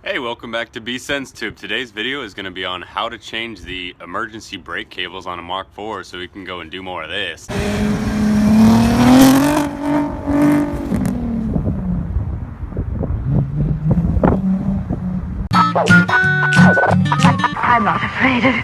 Hey, welcome back to BSenseTube. Today's video is going to be on how to change the emergency brake cables on a Mark IV so we can go and do more of this. I'm not afraid of...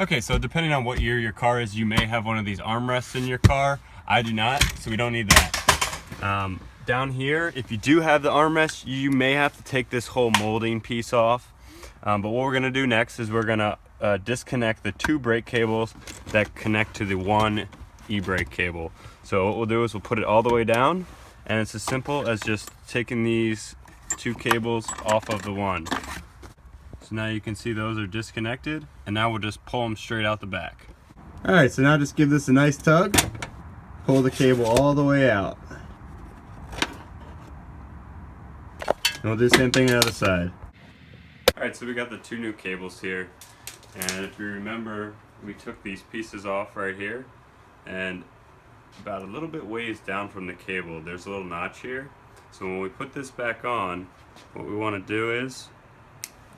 Okay, so depending on what year your car is, you may have one of these armrests in your car. I do not, so we don't need that. Down here, if you do have the armrest, you may have to take this whole molding piece off. But what we're gonna do next is we're gonna disconnect the two brake cables that connect to the one e-brake cable. So what we'll do is we'll put it all the way down, and it's as simple as just taking these two cables off of the one. So now you can see those are disconnected, and now we'll just pull them straight out the back. All right, so now just give this a nice tug, pull the cable all the way out. And we'll do the same thing on the other side. All right, so we got the two new cables here, and if you remember, we took these pieces off right here, and about a little bit ways down from the cable, there's a little notch here. So when we put this back on, what we want to do is,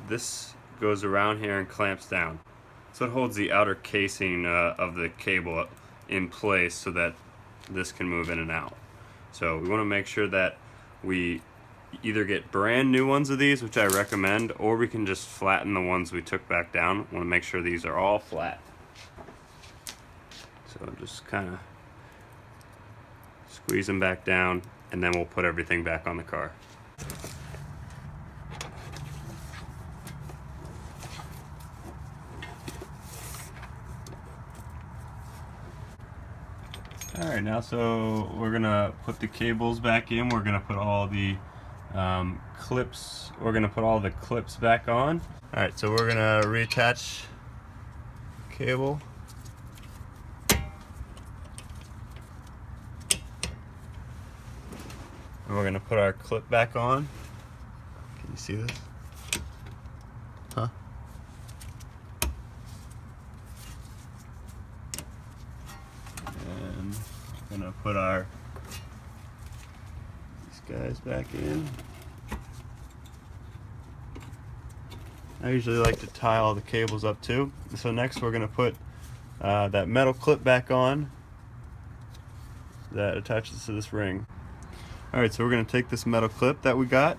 this goes around here and clamps down. So it holds the outer casing of the cable in place so that this can move in and out. So we want to make sure that we either get brand new ones of these, which I recommend, or we can just flatten the ones we took back down. Want to make sure these are all flat. So just kind of squeeze them back down, and then we'll put everything back on the car. Alright, now so we're gonna put the cables back in. We're gonna put all the clips, back on. Alright, so we're gonna reattach cable. And we're gonna put our clip back on. Can you see this? Huh? And we're gonna put these guys back in. I usually like to tie all the cables up too. So next we're gonna put that metal clip back on that attaches to this ring. Alright, so we're going to take this metal clip that we got,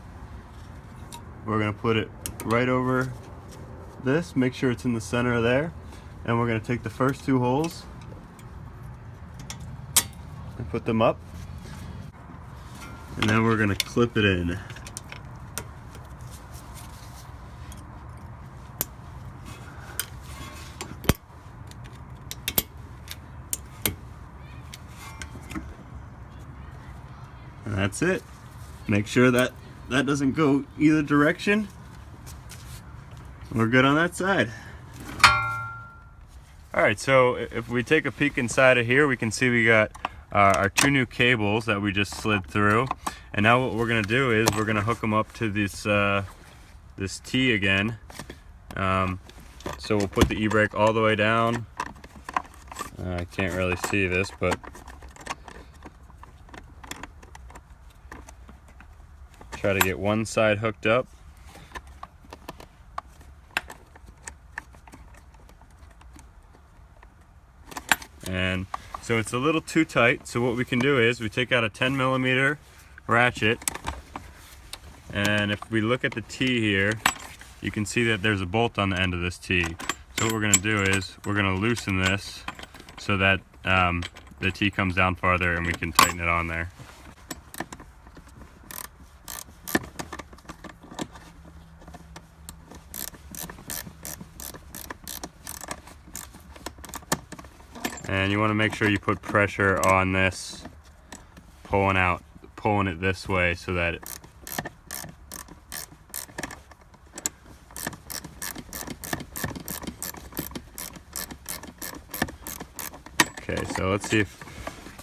we're going to put it right over this, make sure it's in the center of there, and we're going to take the first two holes and put them up, and then we're going to clip it in. And that's it. Make sure that that doesn't go either direction. We're good on that side. Alright, so if we take a peek inside of here, we can see we got our two new cables that we just slid through. And now what we're going to do is we're going to hook them up to this this T again. So So we'll put the e-brake all the way down. I can't really see this, but try to get one side hooked up. And so it's a little too tight, so what we can do is we take out a 10mm ratchet, and if we look at the T here, you can see that there's a bolt on the end of this T. So what we're going to do is we're going to loosen this so that the T comes down farther and we can tighten it on there. And you want to make sure you put pressure on this, pulling it this way so that okay, so let's see if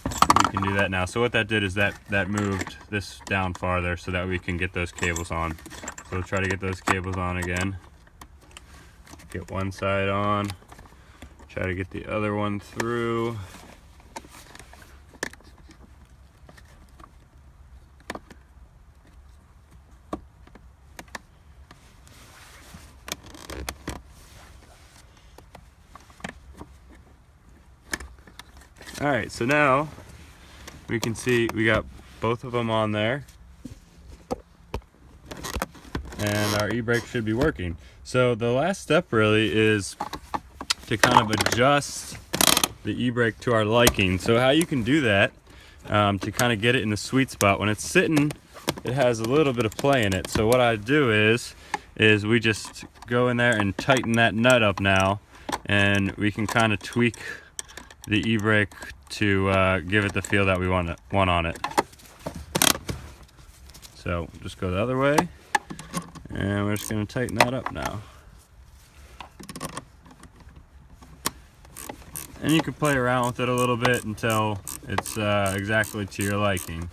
we can do that now. So what that did is that moved this down farther so that we can get those cables on. So we'll try to get those cables on again. Get one side on. Try to get the other one through. All right, so now we can see we got both of them on there, and our e-brake should be working. So the last step really is to kind of adjust the e-brake to our liking. So how you can do that to kind of get it in the sweet spot. When it's sitting, it has a little bit of play in it. So what I do is we just go in there and tighten that nut up now, and we can kind of tweak the e-brake to give it the feel that we want on it. So just go the other way, and we're just going to tighten that up now. And you can play around with it a little bit until it's exactly to your liking.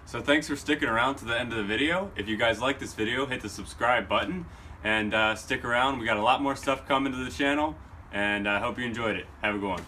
So thanks for sticking around to the end of the video. If you guys like this video, hit the subscribe button and stick around. We got a lot more stuff coming to the channel, and I hope you enjoyed it. Have a good one.